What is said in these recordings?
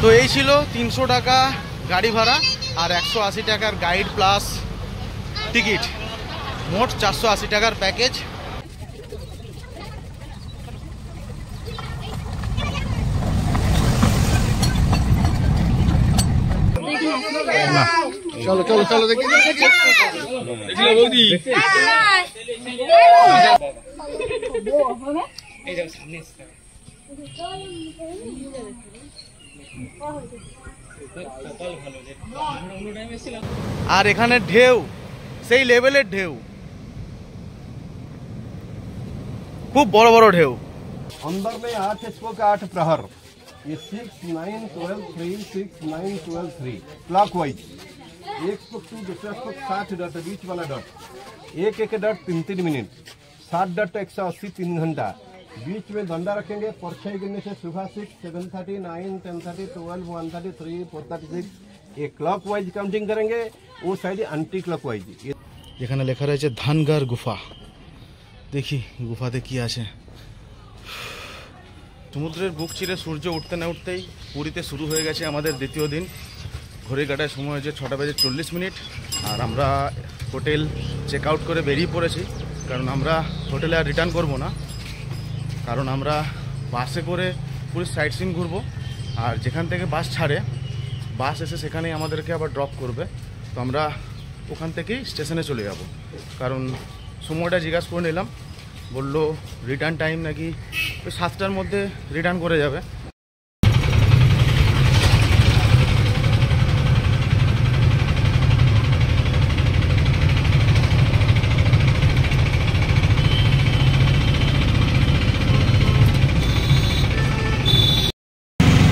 তো এই ছিল 300 টাকা গাড়ি ভাড়া আর 180 টাকার গাইড প্লাস টিকিট, মোট 480 টাকার প্যাকেজ। চলো চলো চলো দেখি আর এখানে ঢেউ সেই লেভেলের ঢেউ, খুব বড় বড় ঢেউ। अंदर में 8 इसको का 8 प्रहर, ये 6 9 12 3 6 9 12 3 क्लॉकवाइज। एक स्ट्रोक 2 दूसरा स्ट्रोक 60 डॉट, बीच वाला डॉट एक एक डॉट 3 मिनट, 60 डॉट 180 3 घंटा। बीच में डंडा रखेंगे, परछाई गिनने से सुबह 6 7:30 9 10:30 12 1:30 3 4:36। ये क्लॉकवाइज काउंटिंग करेंगे, वो साइड एंटी क्लॉकवाइज। এখানে লেখা রয়েছে ধানগার গুফা। দেখি গুফাতে কি আছে। সমুদ্রের বুক চিরে সূর্য উঠতে না উঠতেই পুরীতে শুরু হয়ে গেছে আমাদের দ্বিতীয় দিন। ঘড়ি কাটায় সময় হয়েছে 6:40। আর আমরা হোটেল চেক আউট করে বেরিয়ে পড়েছি, কারণ আমরা হোটেলে আর রিটার্ন করবো না, কারণ আমরা বাসে করে পুরীর সাইট সিন ঘুরবো। আর যেখান থেকে বাস ছাড়ে, বাস এসে সেখানেই আমাদেরকে আবার ড্রপ করবে। তো আমরা ওখান থেকেই স্টেশনে চলে যাব, কারণ সময়টা জিজ্ঞাসা করে নিলাম, বললো রিটার্ন টাইম নাকি ওই 7টার মধ্যে রিটার্ন করে যাবে।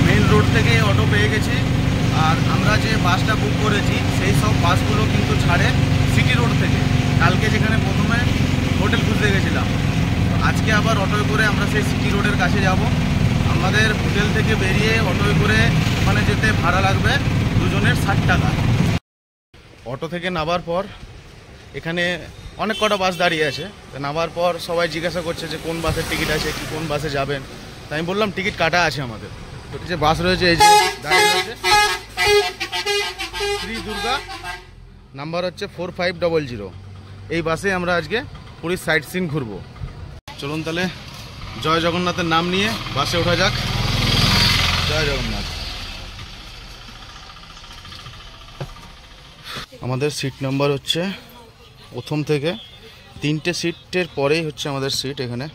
মেইন রোড থেকে অটো পেয়ে গেছি, আর আমরা যে বাসটা বুক করেছি সেই সব বাসগুলো কিন্তু ছাড়ে সিটি রোড থেকে। কালকে যেখানে প্রথমে হোটেল খুঁজতে গেছিলাম, তো আজকে আবার অটোয় করে আমরা সেই সিটি রোডের কাছে যাব। আমাদের হোটেল থেকে বেরিয়ে অটোয় করে ওখানে যেতে ভাড়া লাগবে দুজনের 60 টাকা। অটো থেকে নামার পর এখানে অনেক কটা বাস দাঁড়িয়ে আছে, নামার পর সবাই জিজ্ঞাসা করছে যে কোন বাসের টিকিট আছে, কি কোন বাসে যাবেন। তাই আমি বললাম টিকিট কাটা আছে আমাদের। তো যে বাস রয়েছে এই যে দাঁড়িয়ে রয়েছে, শ্রী দুর্গা, নাম্বার হচ্ছে 4500। এই বাসে আমরা আজকে পুরীর সাইট সিন ঘুরবো। চলুন তাহলে জয় জগন্নাথের নাম নিয়ে বাসে ওঠা যাক। জয় জগন্নাথ। আমাদের সিট নাম্বার হচ্ছে প্রথম থেকে 3টে সিটের পরেই হচ্ছে আমাদের সিট। এখানে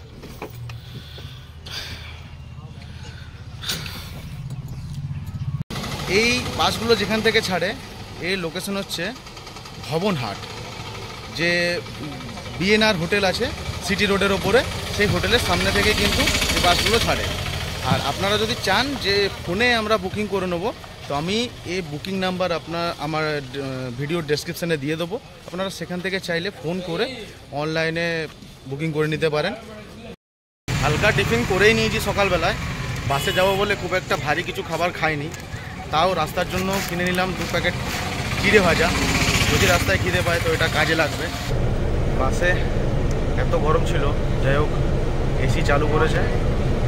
এই বাসগুলো যেখান থেকে ছাড়ে এই লোকেশন হচ্ছে ভবনহাট, যে বিএনআর হোটেল আছে সিটি রোডের ওপরে, সেই হোটেলের সামনে থেকে কিন্তু এই বাসগুলো ছাড়ে। আর আপনারা যদি চান যে ফোনে আমরা বুকিং করে নেবো, তো আমি এই বুকিং নাম্বার আমার ভিডিও ডেসক্রিপশানে দিয়ে দেবো। আপনারা সেখান থেকে চাইলে ফোন করে অনলাইনে বুকিং করে নিতে পারেন। হালকা টিফিন করেই নিয়েছি সকালবেলায়, বাসে যাবো বলে খুব একটা ভারী কিছু খাবার খাইনি, তাও রাস্তার জন্য কিনে নিলাম 2 প্যাকেট চিড়ে ভাজা। যদি রাস্তায় খিদে পায় তো এটা কাজে লাগবে। বাসে এত গরম ছিল, যাই হোক এসি চালু করেছে,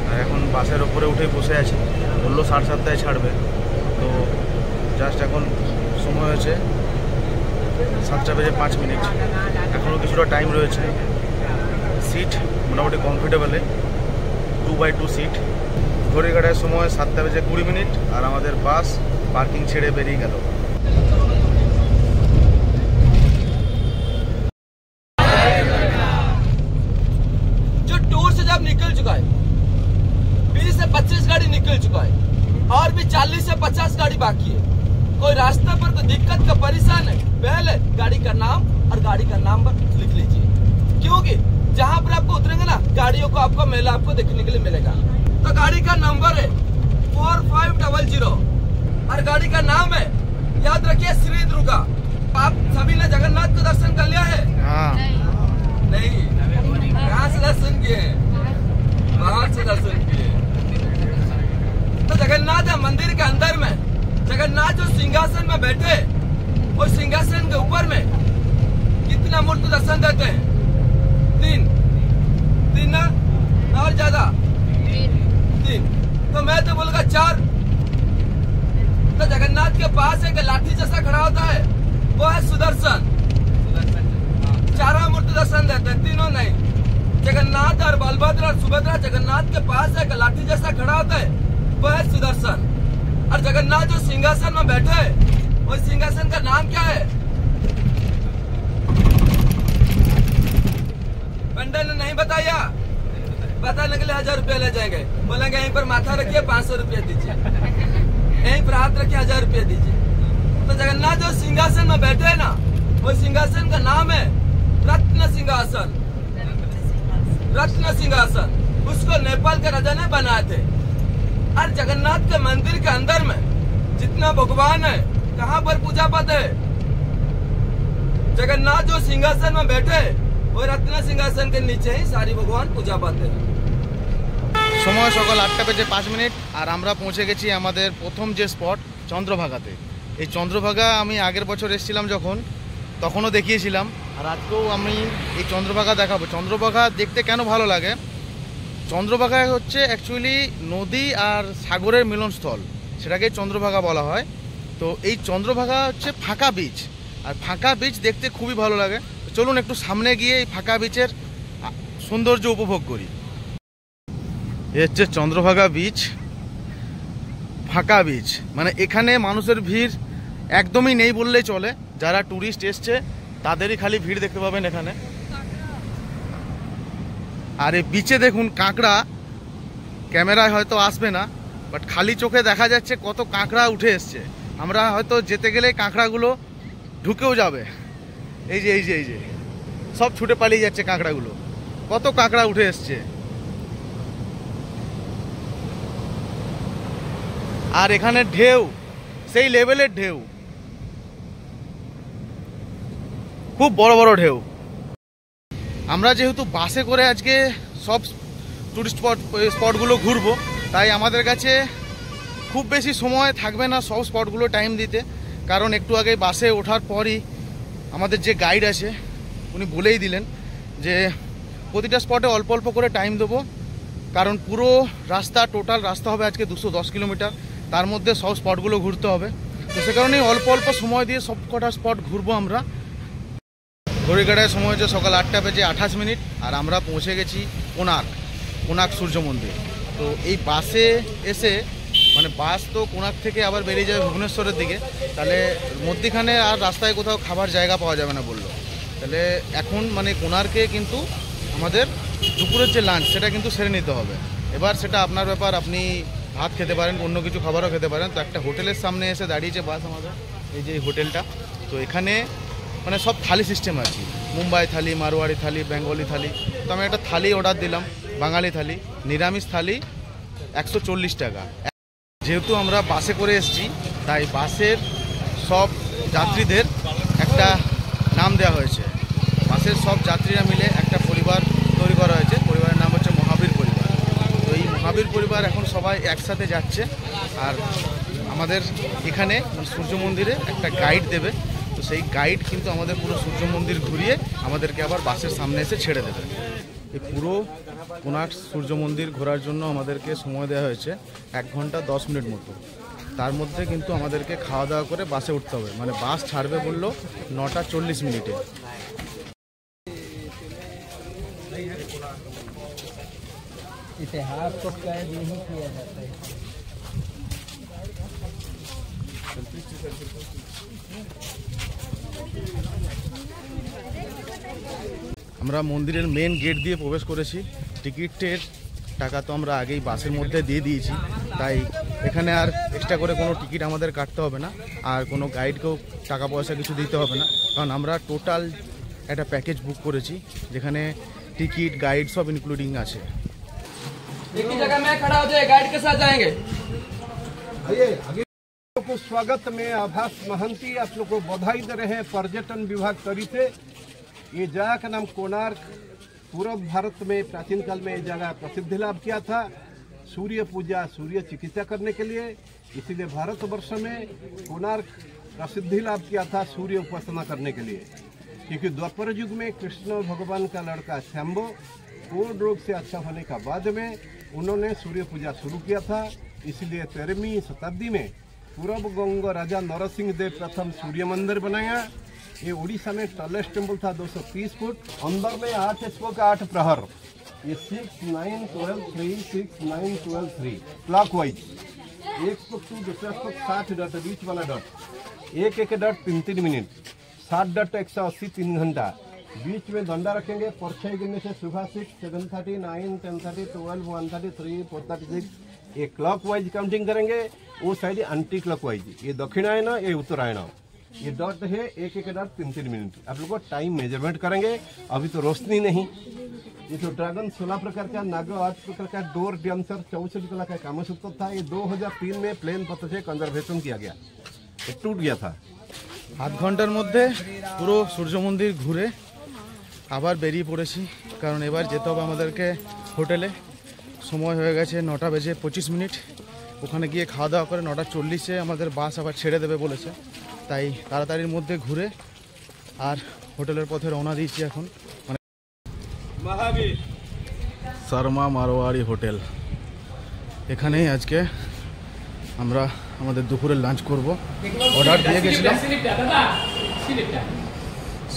আর এখন বাসের ওপরে উঠে বসে আছি। বললো 7:30টায় ছাড়বে, তো জাস্ট এখন সময় হয়েছে 7:05। এখনও কিছুটা টাইম রয়েছে। সিট মোটামুটি কমফোর্টেবলে 2x2 সিট। ঘড়ি কাটার সময় 7:20, আর আমাদের বাস পার্কিং ছেড়ে বেরিয়ে গেল। निकल चुका है, 20 से 25 गाड़ी निकल चुका है, और भी 40 से 50 गाड़ी बाकी है। कोई रास्ते पर कोई दिक्कत का परेशान है, पहले गाड़ी का नाम और गाड़ी का नंबर लिख लीजिए, क्योंकि जहाँ पर आपको उतरेंगे ना, गाड़ियों को आपको मेला आपको देखने के लिए मिलेगा। तो गाड़ी का नंबर है 4500 और गाड़ी का नाम है, याद रखिए, श्री दुर्गा। आप सभी ने जगन्नाथ को दर्शन कर लिया है? नहीं, कहाँ से दर्शन किए? बाहर से दर्शन किए। तो जगन्नाथ है मंदिर के अंदर में, जगन्नाथ जो सिंहासन में बैठे, और सिंहासन के ऊपर में कितना मूर्ति दर्शन देते हैं? 3 ना, और ज्यादा 3। तो मैं तो बोलूँगा 4। तो जगन्नाथ के पास एक लाठी जैसा खड़ा होता है, वो है सुदर्शन। चारों मूर्ति दर्शन देते हैं, तीनों नहीं। जगन्नाथ और बलभद्र और सुभद्रा, जगन्नाथ के पास एक लाठी जैसा खड़ा होता है, वो है सुदर्शन। और जगन्नाथ जो सिंहासन में बैठे हैं, वो सिंहासन का नाम क्या है? पंडित ने नहीं बताया, बताने के लिए 1000 रुपया ले जाएंगे, बोलेंगे यहीं पर माथा रखिए 500 रुपया दीजिए, यहीं पर हाथ रखिए 1000 रुपया दीजिए। तो जगन्नाथ जो सिंहासन में बैठे हैं ना, वो सिंहासन का नाम है रत्न सिंहासन। रत्न सिंहासन उसको नेपाल के राजा ने बनाए थे। और जगन्नाथ के मंदिर के अंदर में जितना भगवान है, कहाँ पर पूजा पाते है? जगन्नाथ जो सिंहासन में बैठे, वो रत्न सिंहासन के नीचे ही सारी भगवान पूजा पाते हैं। সময় সকাল 8টা বেজে 5 মিনিট আর আমরা পৌঁছে গেছি আমাদের প্রথম যে স্পট চন্দ্রভাগাতে। এই চন্দ্রভাগা আমি আগের বছর এসেছিলাম যখন, তখনও দেখিয়েছিলাম, আর আজকেও আমি এই চন্দ্রভাগা দেখাবো। চন্দ্রভাগা দেখতে কেন ভালো লাগে? চন্দ্রভাগা হচ্ছে অ্যাকচুয়ালি নদী আর সাগরের মিলনস্থল, সেটাকে চন্দ্রভাগা বলা হয়। তো এই চন্দ্রভাগা হচ্ছে ফাঁকা বিচ, আর ফাঁকা বিচ দেখতে খুবই ভালো লাগে। চলুন একটু সামনে গিয়ে এই ফাঁকা বিচের সৌন্দর্য উপভোগ করি। এ হচ্ছে চন্দ্রভাগা বিচ, ফাঁকা বিচ, মানে এখানে মানুষের ভিড় একদমই নেই বললেই চলে। যারা ট্যুরিস্ট এসছে তাদেরই খালি ভিড় দেখতে পাবেন এখানে। আর এই বিচে দেখুন কাঁকড়া, ক্যামেরায় হয়তো আসবে না, বাট খালি চোখে দেখা যাচ্ছে কত কাঁকড়া উঠে এসছে। আমরা হয়তো যেতে গেলে কাঁকড়াগুলো ঢুকেও যাবে। এই যে এই যে এই যে সব ছুটে পালিয়ে যাচ্ছে কাঁকড়াগুলো, কত কাঁকড়া উঠে এসছে। আর এখানে ঢেউ সেই লেভেলের ঢেউ, খুব বড় বড় ঢেউ। আমরা যেহেতু বাসে করে আজকে সব টুরিস্ট স্পটগুলো ঘুরবো, তাই আমাদের কাছে খুব বেশি সময় থাকবে না সব স্পটগুলো টাইম দিতে। কারণ একটু আগে বাসে ওঠার পরই আমাদের যে গাইড আছে উনি বলেই দিলেন যে প্রতিটা স্পটে অল্প অল্প করে টাইম দেবো। কারণ পুরো রাস্তা, টোটাল রাস্তা হবে আজকে 210 কিলোমিটার, তার মধ্যে সব স্পটগুলো ঘুরতে হবে। তো সে কারণেই অল্প অল্প সময় দিয়ে সব কটা স্পট ঘুরবো আমরা। ঘড়িকাটায় সময় হচ্ছে সকাল 8টা বেজে 28 মিনিট, আর আমরা পৌঁছে গেছি কোনার্ক সূর্য মন্দির। তো এই বাসে এসে, মানে বাস তো কোনার্ক থেকে আবার বেরিয়ে যাবে ভুবনেশ্বরের দিকে, তাহলে মধ্যিখানে আর রাস্তায় কোথাও খাবার জায়গা পাওয়া যাবে না বললো। তাহলে এখন মানে কোনার্কে কিন্তু আমাদের দুপুরের যে লাঞ্চ সেটা কিন্তু সেরে নিতে হবে। এবার সেটা আপনার ব্যাপার, আপনি ভাত খেতে পারেন, অন্য কিছু খাবারও খেতে পারেন। তো একটা হোটেলের সামনে এসে দাঁড়িয়েছে বাস আমাদের, এই যে হোটেলটা। তো এখানে মানে সব থালি সিস্টেম আর কি, মুম্বাই থালি, মারোয়াড়ি থালি, বেঙ্গলি থালি। তো আমি একটা থালি অর্ডার দিলাম, বাঙালি থালি, নিরামিষ থালি 140 টাকা। যেহেতু আমরা বাসে করে এসেছি, তাই বাসের সব যাত্রীদের একটা নাম দেওয়া হয়েছে। বাসের সব যাত্রীরা মিলে একটা পরিবার তৈরি করা হয়েছে, পরিবারের নাম হচ্ছে মহাবীর পরিবার। তো এই মহাবীর পরিবার এখন সবাই একসাথে যাচ্ছে। আর আমাদের এখানে সূর্য মন্দিরে একটা গাইড দেবে। তো সেই গাইড কিন্তু আমাদের পুরো সূর্য মন্দির ঘুরিয়ে আমাদেরকে আবার বাসের সামনে এসে ছেড়ে দেবে। এই পুরো কোনার্ক সূর্য মন্দির ঘোরার জন্য আমাদেরকে সময় দেওয়া হয়েছে 1 ঘন্টা 10 মিনিট মতো। তার মধ্যে কিন্তু আমাদেরকে খাওয়া দাওয়া করে বাসে উঠতে হবে। মানে বাস ছাড়বে বললো 9টা 40 মিনিটে। इतिहास को कैद नहीं किया जाता है। আমরা মন্দিরের মেন গেট দিয়ে প্রবেশ করেছি। টিকিটের টাকা তো আমরা আগেই বাসের মধ্যে দিয়ে দিয়েছি, তাই এখানে আর এক্সট্রা করে কোনো টিকিট আমাদের কাটতে হবে না, আর কোনো গাইডকেও টাকা পয়সা কিছু দিতে হবে না। কারণ আমরা টোটাল একটা প্যাকেজ বুক করেছি, যেখানে টিকিট, গাইড সব ইনক্লুডিং আছে। एक ही जगह में खड़ा हो जाए, गाइड के साथ जाएंगे। को स्वागत में आभास महंती आप लोग को बधाई दे रहे हैं पर्यटन विभाग तरी से। ये जगह का नाम कोणार्क, पूर्व भारत में प्राचीन काल में ये जगह प्रसिद्धि लाभ किया था सूर्य पूजा, सूर्य चिकित्सा करने के लिए। इसीलिए भारतवर्ष में कोणार्क प्रसिद्धि लाभ किया था सूर्य उपासना करने के लिए। क्योंकि द्वापर युग में कृष्ण भगवान का लड़का शंभो कोढ़ रोग से अच्छा होने का बाद में उन्होंने सूर्य पूजा शुरू किया था। इसलिए 13वीं शताब्दी में पूर्व गंग राजा नरसिंह देव प्रथम सूर्य मंदिर बनाया। ये उड़ीसा में टॉलेस्ट टेम्पल था 230 फुट। अंदर में 8 स्पोक 8 प्रहर। ये 6, 9, 12, 3, 6, 9, 12, 3 क्लॉकवाइज। एक स्पोक टू दूसरा स्पोक 60 डॉट, बीच वाला डॉट एक एक डॉट 3-3 मिनट, 60 डॉट 180 3 घंटा। बीच में डंडा रखेंगे। परछाई गिनने से सुबह 6, 7:30, 9, 10:30, 12, 1:33, 4:36 ये क्लॉकवाइज काउंटिंग करेंगे। वो साइड एंटी क्लॉकवाइज, ये दक्षिणायन, ये उत्तरायण। ये डॉट है एक एक डॉट 3-3 मिनट। आप लोग को टाइम मेजरमेंट करेंगे। अभी तो रोशनी नहीं। ये तो ड्रैगन 16 प्रकार का, नागो 8 प्रकार का, डोर डांसर 64 कला का कामसूत्र था। ये 2003 में प्लेन पत्थर से कंजर्वेशन किया गया, ये टूट गया था। आध घंटार মধ্যে পুরো সূর্য মন্দির ঘুরে আবার বেরিয়ে পড়েছি, কারণ এবার যেতে হবে আমাদেরকে হোটেলে। সময় হয়ে গেছে 9:25। ওখানে গিয়ে খাওয়া দাওয়া করে 9:40 আমাদের বাস আবার ছেড়ে দেবে বলেছে। তাই তাড়াতাড়ির মধ্যে ঘুরে আর হোটেলের পথে রওনা দিয়েছি এখন। महावीर শর্মা মারোয়ারি হোটেল, এখানেই আজকে আমরা আমাদের দুপুরের লাঞ্চ করব। অর্ডার দিয়ে গেছিলাম।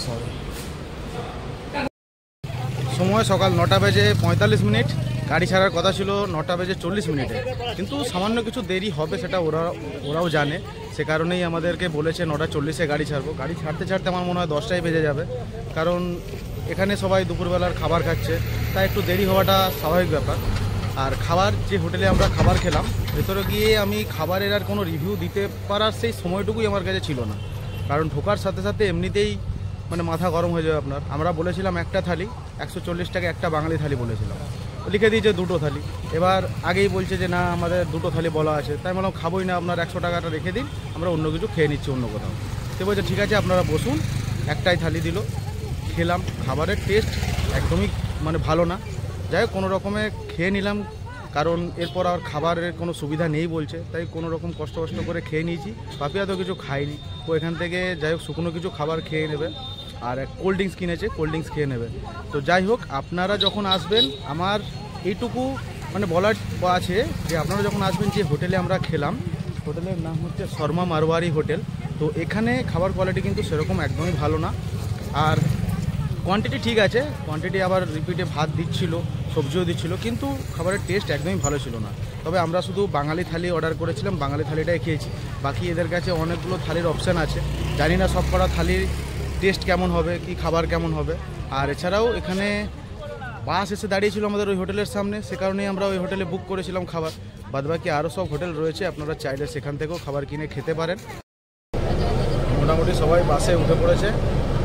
সরি, সময় সকাল 9:45। গাড়ি ছাড়ার কথা ছিল 9:40 কিন্তু সামান্য কিছু দেরি হবে, সেটা ওরাও জানে। সে কারণেই আমাদেরকে বলেছে 9:40 গাড়ি ছাড়বো। গাড়ি ছাড়তে ছাড়তে আমার মনে হয় 10টাই বেজে যাবে, কারণ এখানে সবাই দুপুরবেলার খাবার খাচ্ছে, তাই একটু দেরি হওয়াটা স্বাভাবিক ব্যাপার। আর খাবার যে হোটেলে আমরা খাবার খেলাম, ভেতরে গিয়ে আমি খাবারের আর কোনো রিভিউ দিতে পারার সেই সময়টুকুই আমার কাছে ছিল না, কারণ ঢোকার সাথে সাথে এমনিতেই মানে মাথা গরম হয়ে যাবে আপনার। আমরা বলেছিলাম একটা থালি 140 টাকা, একটা বাঙালি থালি বলেছিলাম, লিখে দিয়েছে 2টো থালি। এবার আগেই বলছে যে না আমাদের 2টো থালি বলা আছে, তাই বললাম খাবোই না, আপনার 100 টাকাটা রেখে দিন, আমরা অন্য কিছু খেয়ে নিচ্ছি অন্য কোথাও। সে বলছে ঠিক আছে আপনারা বসুন। একটাই থালি দিল, খেলাম। খাবারের টেস্ট একদমই মানে ভালো না। যাই হোক কোনো রকমে খেয়ে নিলাম, কারণ এরপর আর খাবারের কোনো সুবিধা নেই বলছে, তাই কোনো রকম কষ্ট করে খেয়ে নিয়েছি। পাপিয়া তো কিছু খাইনি, ও এখান থেকে যাই হোক শুকনো কিছু খাবার খেয়ে নেবে, আর এক কোল্ড ড্রিঙ্কস কিনেছে, কোল্ড ড্রিঙ্কস খেয়ে নেবে। তো যাই হোক আপনারা যখন আসবেন, আমার এইটুকু মানে বলার আছে যে আপনারা যখন আসবেন, যে হোটেলে আমরা খেলাম, হোটেলের নাম হচ্ছে শর্মা মারোয়ারি হোটেল। তো এখানে খাবার কোয়ালিটি কিন্তু সেরকম একদমই ভালো না। আর কোয়ান্টিটি ঠিক আছে, কোয়ান্টিটি আবার রিপিটে ভাত দিচ্ছিল, সবজিও দিচ্ছিল, কিন্তু খাবারের টেস্ট একদমই ভালো ছিল না। তবে আমরা শুধু বাঙালি থালি অর্ডার করেছিলাম, বাঙালি থালিটাই খেয়েছি। বাকি এদের কাছে অনেকগুলো থালির অপশান আছে, জানি না সব কটা থালির টেস্ট কেমন হবে, কি খাবার কেমন হবে। আর এছাড়াও এখানে বাস এসে দাঁড়িয়েছিল আমাদের ওই হোটেলের সামনে, সে কারণেই আমরা ওই হোটেলে বুক করেছিলাম খাবার। বাদবাকি আরও সব হোটেল রয়েছে, আপনারা চাইলে সেখান থেকেও খাবার কিনে খেতে পারেন। মোটামুটি সবাই বাসে উঠে পড়েছে,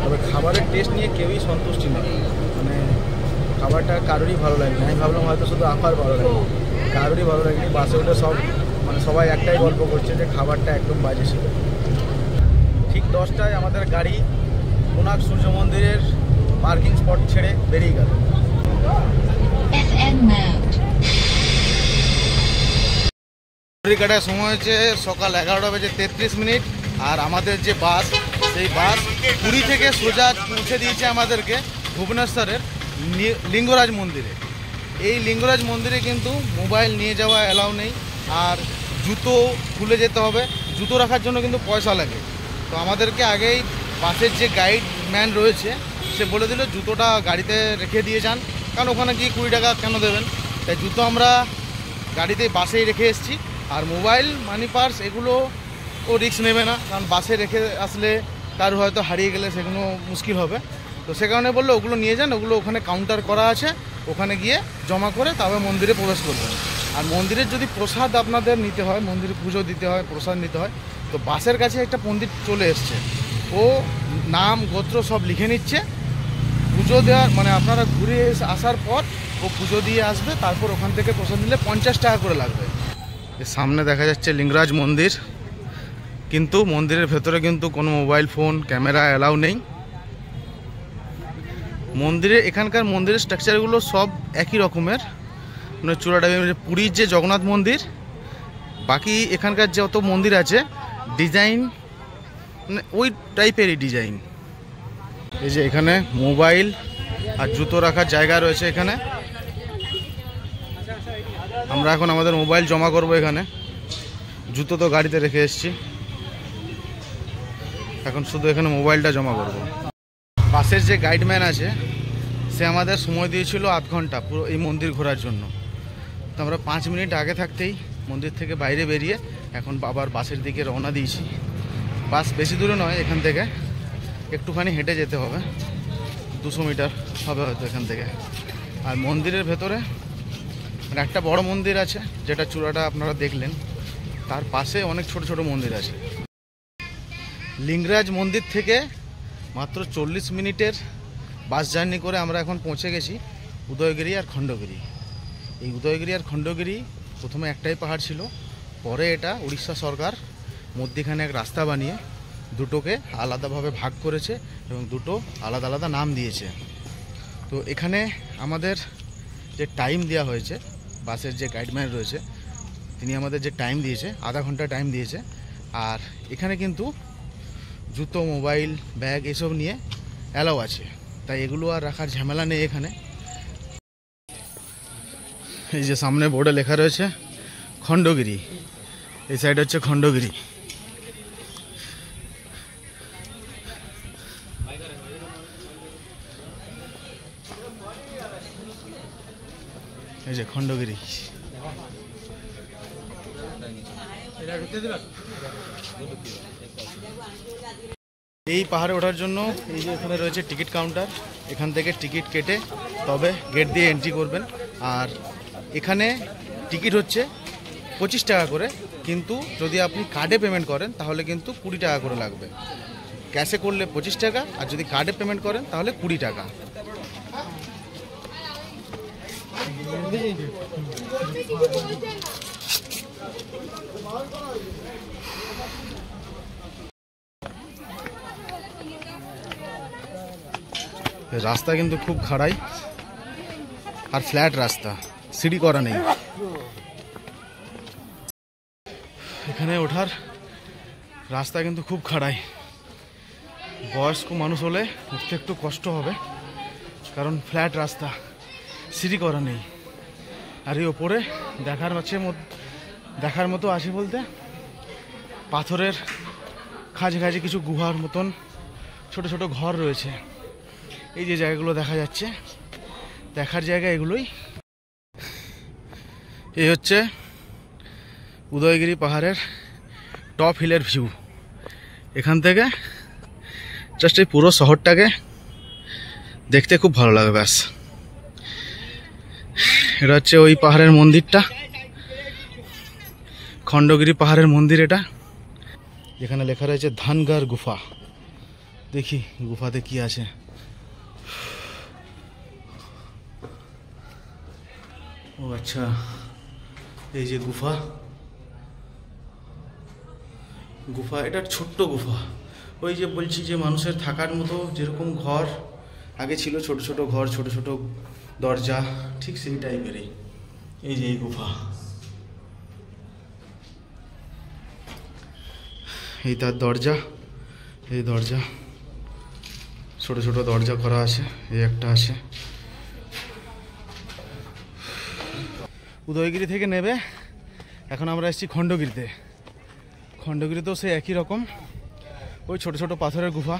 তবে খাবারের টেস্ট নিয়ে কেউই সন্তুষ্টি নেই। মানে খাবারটা কারোরই ভালো লাগেনি। আমি ভাবলাম হয়তো শুধু আপার ভালো লাগে, কারোরই ভালো লাগেনি। বাসে উঠে সব মানে সবাই একটাই গল্প করছে যে খাবারটা একদম বাজে ছিল। ঠিক 10টায় আমাদের গাড়ি কোনার্ক সূর্য মন্দিরের পার্কিং স্পট ছেড়ে বেরিয়ে গেল। কাটার সময় হচ্ছে সকাল 11:33। আর আমাদের যে বাস, সেই বাস পুরী থেকে সোজা পৌঁছে দিয়েছে আমাদেরকে ভুবনেশ্বরের লিঙ্গরাজ মন্দিরে। এই লিঙ্গরাজ মন্দিরে কিন্তু মোবাইল নিয়ে যাওয়া অ্যালাউ নেই, আর জুতো খুলে যেতে হবে। জুতো রাখার জন্য কিন্তু পয়সা লাগে। তো আমাদেরকে আগেই বাসের যে গাইড ম্যান রয়েছে, সে বলে দিল জুতোটা গাড়িতে রেখে দিয়ে যান, কারণ ওখানে গিয়ে 20 টাকা কেন দেবেন। তাই জুতো আমরা গাড়িতে বাসেই রেখে এসেছি। আর মোবাইল, মানি পার্স এগুলো ও রিস্ক নেবে না, কারণ বাসে রেখে আসলে কারো হয়তো হারিয়ে গেলে সেগুলো মুশকিল হবে। তো সে কারণে বললো ওগুলো নিয়ে যান, ওগুলো ওখানে কাউন্টার করা আছে, ওখানে গিয়ে জমা করে তবে মন্দিরে প্রবেশ করবেন। আর মন্দিরের যদি প্রসাদ আপনাদের নিতে হয়, মন্দিরে পুজো দিতে হয়, প্রসাদ নিতে হয়, তো বাসের কাছে একটা পণ্ডিত চলে এসছে, ও নাম গোত্র সব লিখে নিচ্ছে। পুজো দেওয়ার মানে আপনারা ঘুরে আসার পর ও পুজো দিয়ে আসবে, তারপর ওখান থেকে প্রসাদ নিলে 50 টাকা করে লাগবে। সামনে দেখা যাচ্ছে লিঙ্গরাজ মন্দির, কিন্তু মন্দিরের ভেতরে কিন্তু কোনো মোবাইল ফোন ক্যামেরা অ্যালাউ নেই। মন্দিরে এখানকার মন্দিরের স্ট্রাকচারগুলো সব একই রকমের, মানে চূড়াটা পুরীর যে জগন্নাথ মন্দির, বাকি এখানকার যত মন্দির আছে ডিজাইন মানে ওই টাইপেরই ডিজাইন। এই যে এখানে মোবাইল আর জুতো রাখার জায়গা রয়েছে। এখানে আমরা এখন আমাদের মোবাইল জমা করব, এখানে জুতো তো গাড়িতে রেখে এসেছি, এখন শুধু এখানে মোবাইলটা জমা করব। বাসের যে গাইডম্যান আছে সে আমাদের সময় দিয়েছিল আধ ঘন্টা পুরো এই মন্দির ঘোরার জন্য। তো আমরা 5 মিনিট আগে থাকতেই মন্দির থেকে বাইরে বেরিয়ে এখন আবার বাসের দিকে রওনা দিয়েছি। বাস বেশি দূরে নয়, এখান থেকে একটুখানি হেঁটে যেতে হবে, 200 মিটার হবে হয়তো এখান থেকে। আর মন্দিরের ভেতরে মানে একটা বড় মন্দির আছে, যেটা চূড়াটা আপনারা দেখলেন, তার পাশে অনেক ছোট ছোট মন্দির আছে। লিঙ্গরাজ মন্দির থেকে মাত্র 40 মিনিটের বাস জার্নি করে আমরা এখন পৌঁছে গেছি উদয়গিরি আর খণ্ডগিরি। এই উদয়গিরি আর খণ্ডগিরি প্রথমে একটাই পাহাড় ছিল, পরে এটা উড়িষ্যা সরকার মধ্যখানে এক রাস্তা বানিয়ে দুটোকে আলাদাভাবে ভাগ করেছে এবং দুটো আলাদা আলাদা নাম দিয়েছে। তো এখানে আমাদের যে টাইম দেওয়া হয়েছে, বাসের যে গাইডম্যান রয়েছে তিনি আমাদের যে টাইম দিয়েছে, আধা ঘন্টা টাইম দিয়েছে। আর এখানে কিন্তু জুতো, মোবাইল, ব্যাগ এসব নিয়ে অ্যালাউ আছে, তাই এগুলো আর রাখার ঝামেলা নেই এখানে। এই যে সামনে বোর্ডে লেখা রয়েছে খণ্ডগিরি, এই সাইড হচ্ছে খণ্ডগিরি। এই যে খণ্ডগিরি। এই পাহাড়ে ওঠার জন্য এই যে এখানে রয়েছে টিকিট কাউন্টার, এখান থেকে টিকিট কেটে তবে গেট দিয়ে এন্ট্রি করবেন। আর এখানে টিকিট হচ্ছে 25 টাকা করে, কিন্তু যদি আপনি কার্ডে পেমেন্ট করেন তাহলে কিন্তু 20 টাকা করে লাগবে। ক্যাশে করলে 25 টাকা, আর যদি কার্ডে পেমেন্ট করেন তাহলে 20 টাকা। রাস্তা কিন্তু খুব খাড়াই আর ফ্ল্যাট রাস্তা, সিঁড়ি করা নেই। এখানে ওঠার রাস্তা কিন্তু খুব খাড়াই, বয়স্ক মানুষ হলে উঠতে একটু কষ্ট হবে, কারণ ফ্ল্যাট রাস্তা, সিঁড়ি করা নেই। আর এই ওপরে দেখার মতো আছে বলতে পাথরের খাঁজে খাঁজে কিছু গুহার মতন ছোট ছোট ঘর রয়েছে। এই যে জায়গাগুলো দেখা যাচ্ছে, দেখার জায়গা এগুলোই। এই হচ্ছে উদয়গিরি পাহাড়ের টপ হিলের ভিউ। এখান থেকে জাস্ট এই পুরো শহরটাকে দেখতে খুব ভালো লাগে। ব্যাস, এটা হচ্ছে ওই পাহাড়ের মন্দিরটা, খণ্ডগিরি পাহাড়ের মন্দির এটা, যেখানে লেখা রয়েছে ধানগার গুফা। দেখি গুফাতে কি আছে। ও আচ্ছা, এই যে গুফা, এটা ছোট্ট গুফা। ওই যে বলছি যে মানুষের থাকার মতো যেরকম ঘর আগে ছিল, ছোট ছোট ঘর, ছোট ছোট দরজা, ঠিক সেই টাইপেরই। এই যে এই গুফা, এই তার দরজা, এই দরজা, ছোট ছোট দরজা করা আছে, এই একটা আছে। উদয়গিরি থেকে নেবে এখন আমরা এসেছি খণ্ডগিরিতে। খণ্ডগিরিতেও সে একই রকম, ওই ছোট ছোট পাথরের গুফা।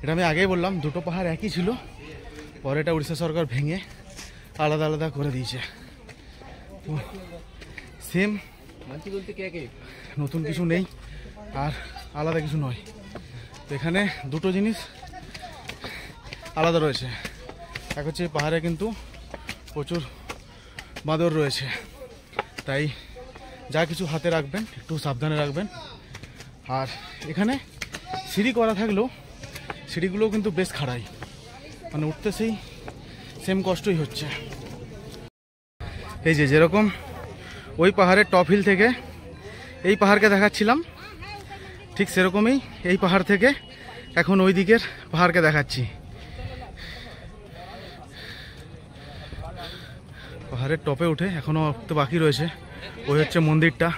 এটা আমি আগেই বললাম, দুটো পাহাড় একই ছিল, পরে এটা উড়িষ্যা সরকার ভেঙে আলাদা আলাদা করে দিয়েছে। সেম, নতুন কিছু নেই আর আলাদা কিছু নয়। তো এখানে দুটো জিনিস আলাদা রয়েছে। এক হচ্ছে পাহাড়ে কিন্তু প্রচুর বাঁদর রয়েছে, তাই যা কিছু হাতে রাখবেন একটু সাবধানে রাখবেন। আর এখানে সিঁড়ি করা থাকলেও সিঁড়িগুলোও কিন্তু বেশ খাড়াই, মানে উঠতে সেই সেম কষ্টই হচ্ছে। এই যে যেরকম ওই পাহাড়ের টপ হিল থেকে এই পাহাড়কে দেখাচ্ছিলাম, ঠিক সেরকমই এই পাহাড় থেকে এখন ওই দিকের পাহাড়কে দেখাচ্ছি। পাহাড়ের টপে উঠে এখনো তো বাকি রয়েছে, ওই হচ্ছে মন্দিরটা।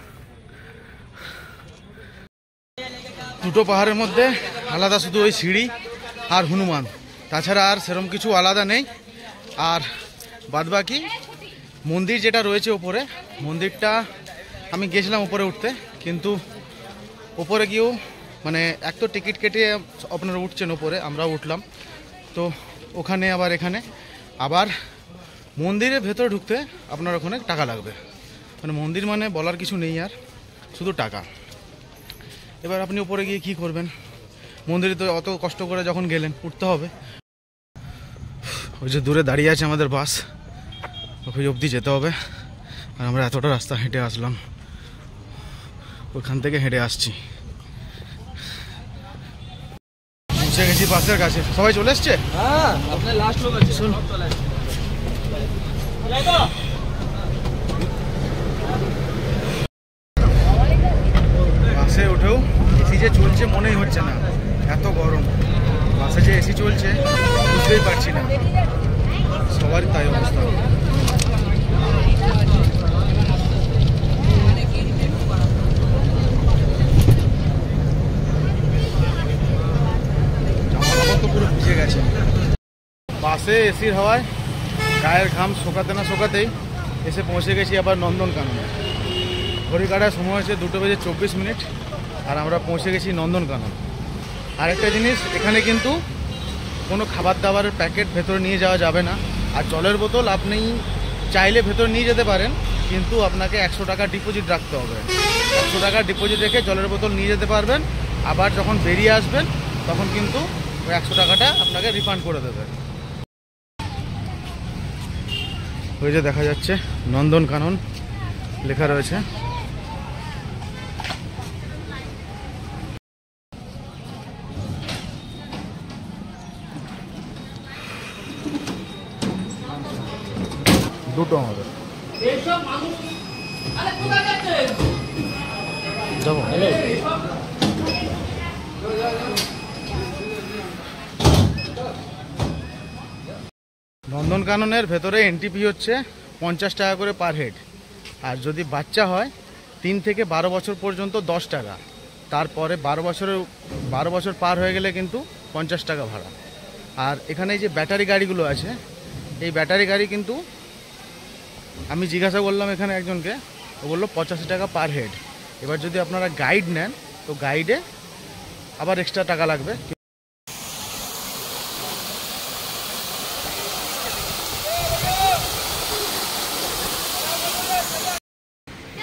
দুটো পাহাড়ের মধ্যে আলাদা শুধু ওই সিঁড়ি আর হনুমান, তাছাড়া আর সেরকম কিছু আলাদা নেই। আর বাদবাকি মন্দির যেটা রয়েছে ওপরে, মন্দিরটা আমি গেছিলাম উপরে উঠতে, কিন্তু ওপরে গিয়েও মানে এক তো টিকিট কেটে আপনারা উঠছেন ওপরে, আমরাও উঠলাম, তো ওখানে আবার এখানে আবার মন্দিরের ভেতরে ঢুকতে আপনার ওখানে টাকা লাগবে। মানে মন্দির মানে বলার কিছু নেই, আর শুধু টাকা। এবার আপনি উপরে গিয়ে কি করবেন? মন্দিরে তো অত কষ্ট করে যখন গেলেন উঠতে হবে। ওই যে দূরে দাঁড়িয়ে আছে আমাদের বাস, ওই অবধি যেতে হবে। আর আমরা এতটা রাস্তা হেঁটে আসলাম, ওইখান থেকে হেঁটে আসছি। পৌঁছে গেছি বাসের কাছে। সবাই চলে এসছে? हाँ अपने लास्ट लोग अच्छे सुन বাসে উঠেও এসি যে চলছে মনেই হচ্ছে না, এত গরম। বাসে যে এসি চলছে বুঝতেই পারছি না, সবারই তাই অবস্থা। জামাকাপড় তো পুরো ভিজে গেছে। বাসে এসির হাওয়ায় গায়ের ঘাম শোকাতে না শোকাতেই এসে পৌঁছে গেছি আবার নন্দনকাননে। ঘড়ি কাটার সময় হয়েছে 2:24, আর আমরা পৌঁছে গেছি নন্দনকানন। আরেকটা জিনিস, এখানে কিন্তু কোনো খাবার দাবারের প্যাকেট ভেতরে নিয়ে যাওয়া যাবে না। আর জলের বোতল আপনি চাইলে ভেতরে নিয়ে যেতে পারেন, কিন্তু আপনাকে 100 টাকা ডিপোজিট রাখতে হবে। 100 টাকা ডিপোজিট রেখে জলের বোতল নিয়ে যেতে পারবেন। আবার যখন বেরিয়ে আসবেন তখন কিন্তু ওই 100 টাকাটা আপনাকে রিফান্ড করে দেবে। ওই যে দেখা যাচ্ছে নন্দনকানন লেখা রয়েছে। দুটো আমাদের যাবো। নন্দনকাননের ভেতরে এন্ট্রি ফি হচ্ছে 50 টাকা করে পার হেড। আর যদি বাচ্চা হয় 3 থেকে 12 বছর পর্যন্ত 10 টাকা। তারপরে 12 বছর পার হয়ে গেলে কিন্তু 50 টাকা ভাড়া। আর এখানে এই যে ব্যাটারি গাড়িগুলো আছে, এই ব্যাটারি গাড়ি কিন্তু আমি জিজ্ঞাসা করলাম এখানে একজনকে, ও বললো 85 টাকা পার হেড। এবার যদি আপনারা গাইড নেন তো গাইডে আবার এক্সট্রা টাকা লাগবে।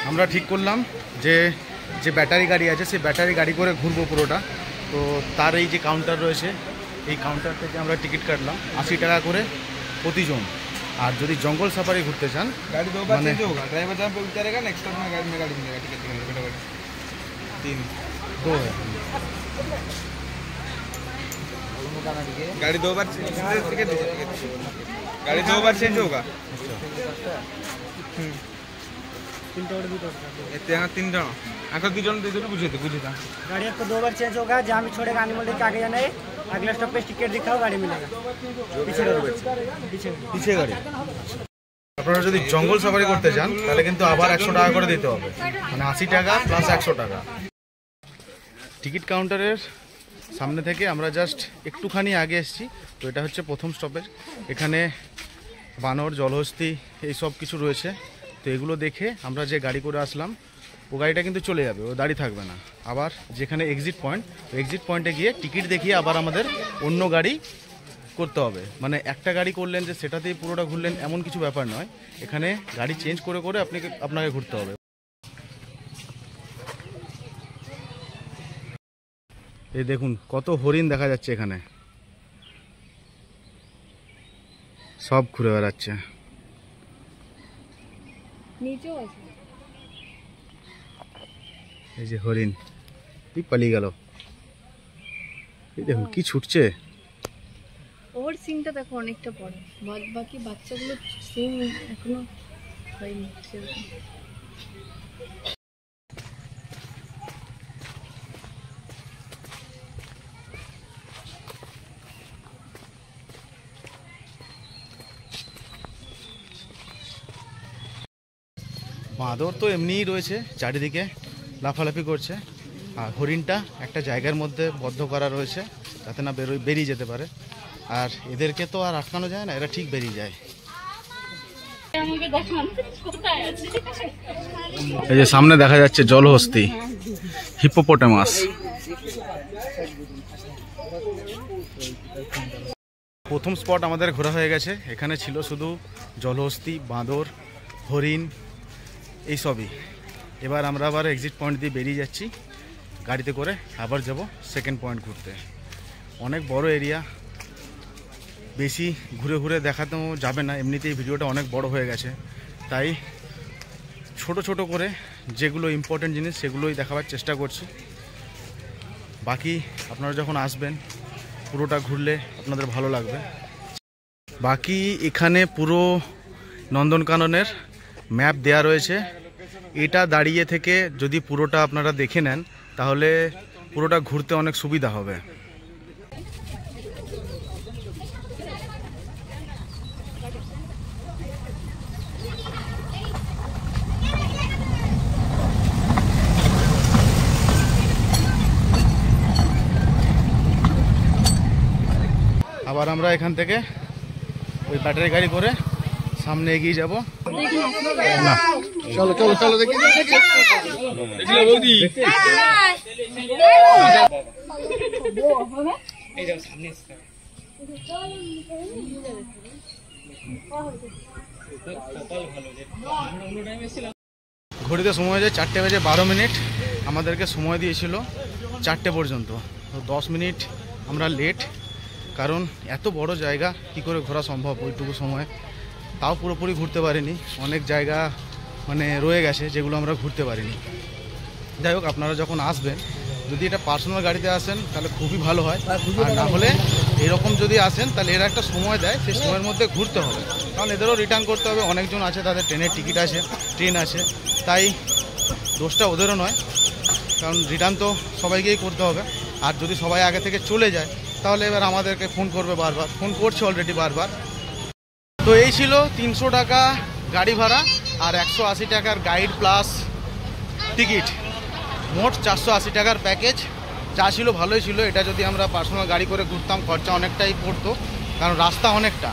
আমরা ঠিক করলাম যে যে ব্যাটারি গাড়ি আছে সেই ব্যাটারি গাড়ি করে ঘুরবো পুরোটা। তো তার এই যে কাউন্টার রয়েছে, এই কাউন্টার থেকে আমরা টিকিট কাটলাম 80 টাকা করে প্রতিজন। আর যদি জঙ্গল সাফারি ঘুরতে চান, गाड़ी 2 बार चेंज होगा, ड्राइवर जहाँ पे उतारेगा नेक्स्ट टाइम में गाड़ी मिलेगा, टिकट मिलेगा फटाफट 3 2 है। गाड़ी 2 बार टिकट गाड़ी 2 बार चेंज होगा। एते यहाँ 3 जन आंखो 2 जन दे बुझे था गाड़ी आपको 2 बार चेंज होगा। जहाँ भी छोड़ेगा एनिमल देख के आगे जाना है, अगला स्टॉप पे टिकट दिखाओ, गाड़ी मिलेगा। पीछे गाड़ी। আপনারা যদি জঙ্গল সাফারি করতে চান তাহলে কিন্তু আবার 100 টাকা করে দিতে হবে, মানে 80 টাকা প্লাস 100 টাকা। টিকিট কাউন্টারের সামনে থেকে আমরা জাস্ট একটুখানি আগে এসেছি। তো এটা হচ্ছে প্রথম স্টপেজ। এখানে বানর, জলহস্তি এই সব কিছু রয়েছে। তো এগুলো দেখে আমরা যে গাড়ি করে আসলাম ও গাড়িটা কিন্তু চলে যাবে, ও দাঁড়িয়ে থাকবে না। আবার যেখানে এক্সিট পয়েন্ট, এক্সিট পয়েন্টে গিয়ে টিকিট দেখিয়ে আবার আমাদের অন্য গাড়ি করতে হবে। মানে একটা গাড়ি করলেন যে সেটাতেই পুরোটা ঘুরলেন এমন কিছু ব্যাপার নয়, এখানে গাড়ি চেঞ্জ করে করে আপনাকে ঘুরতে হবে। এই দেখুন কত হরিণ দেখা যাচ্ছে এখানে, সব ঘুরে বেড়াচ্ছে। নিচেও আছে। এই যে হরিণ কি পালিয়ে গেল, এই দেখুন কি ছুটছে। ওর সিনটা দেখো অনেকটা বড়, বাকি বাচ্চাগুলো সিন এখনো হয়নি সেরকম। বাঁদর তো এমনিই রয়েছে চারিদিকে, লাফালাফি করছে। আর হরিণটা একটা জায়গার মধ্যে বদ্ধ করা রয়েছে যাতে না বেরিয়ে যেতে পারে। আর এদেরকে তো আর আটকানো যায় না, এরা ঠিক বেরিয়ে যায়। আমাকে এই যে সামনে দেখা যাচ্ছে জলহস্তি, হিপোপোটামাস। প্রথম স্পট আমাদের ঘোরা হয়ে গেছে। এখানে ছিল শুধু জলহস্তি, বাঁদর, হরিণ এইসবই। এবার আমরা আবার এক্সিট পয়েন্ট দিয়ে বেরিয়ে যাচ্ছি গাড়িতে করে, আবার যাব সেকেন্ড পয়েন্ট ঘুরতে। অনেক বড় এরিয়া, বেশি ঘুরে ঘুরে দেখাতেও যাবে না, এমনিতেই ভিডিওটা অনেক বড় হয়ে গেছে। তাই ছোট ছোট করে যেগুলো ইম্পর্টেন্ট জিনিস সেগুলোই দেখাবার চেষ্টা করছি। বাকি আপনারা যখন আসবেন পুরোটা ঘুরলে আপনাদের ভালো লাগবে। বাকি এখানে পুরো নন্দনকাননের ম্যাপ দেয়া রয়েছে। এটা দাঁড়িয়ে থেকে যদি পুরোটা আপনারা দেখে নেন তাহলে পুরোটা ঘুরতে অনেক সুবিধা হবে। আবার আমরা এখান থেকে ওই ব্যাটারি গাড়ি করে সামনে এগিয়ে যাব। না চলো চলো চলো দেখি। ঘড়িতে সময় হয়েছে 4:12। আমাদেরকে সময় দিয়েছিল 4টে পর্যন্ত, তো 10 মিনিট আমরা লেট। কারণ এত বড় জায়গা কি করে ঘোরা সম্ভব ওইটুকু সময়, তাও পুরোপুরি ঘুরতে পারিনি। অনেক জায়গা মানে রয়ে গেছে যেগুলো আমরা ঘুরতে পারিনি। যাই হোক, আপনারা যখন আসবেন যদি এটা পার্সোনাল গাড়িতে আসেন তাহলে খুবই ভালো হয়, আর না হলে এরকম যদি আসেন তাহলে এরা একটা সময় দেয়, সেই সময়ের মধ্যে ঘুরতে হবে। কারণ এদেরও রিটার্ন করতে হবে, অনেকজন আছে তাদের ট্রেনের টিকিট আছে, ট্রেন আছে, তাই দোষটা ওদেরও নয়। কারণ রিটার্ন তো সবাইকেই করতে হবে। আর যদি সবাই আগে থেকে চলে যায় তাহলে এবার আমাদেরকে ফোন করবে বারবার, ফোন করছে অলরেডি বারবার। তো এই ছিল 300 টাকা গাড়ি ভাড়া আর 180 টাকার গাইড প্লাস টিকিট, মোট 480 টাকার প্যাকেজ। যা ছিল ভালোই ছিল। এটা যদি আমরা পার্সোনাল গাড়ি করে ঘুরতাম খরচা অনেকটাই পড়তো, কারণ রাস্তা অনেকটা।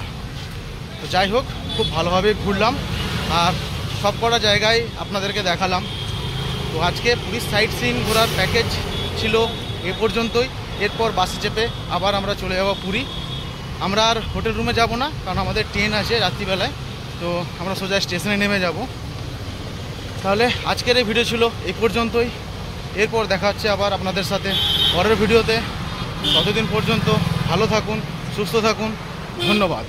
তো যাই হোক, খুব ভালোভাবে ঘুরলাম আর সব কটা জায়গায় আপনাদেরকে দেখালাম। তো আজকে পুরীর সাইট সিইং ঘোরার প্যাকেজ ছিল এ পর্যন্তই। এরপর বাসে চেপে আবার আমরা চলে যাব পুরী। আমরা আর হোটেল রুমে যাব না, কারণ আমাদের ট্রেন আছে রাত্রিবেলায়, তো আমরা সোজা স্টেশনে নেমে যাব। তাহলে আজকের এই ভিডিও ছিল এই পর্যন্তই। এরপর দেখা হচ্ছে আবার আপনাদের সাথে পরের ভিডিওতে। ততদিন পর্যন্ত ভালো থাকুন, সুস্থ থাকুন, ধন্যবাদ।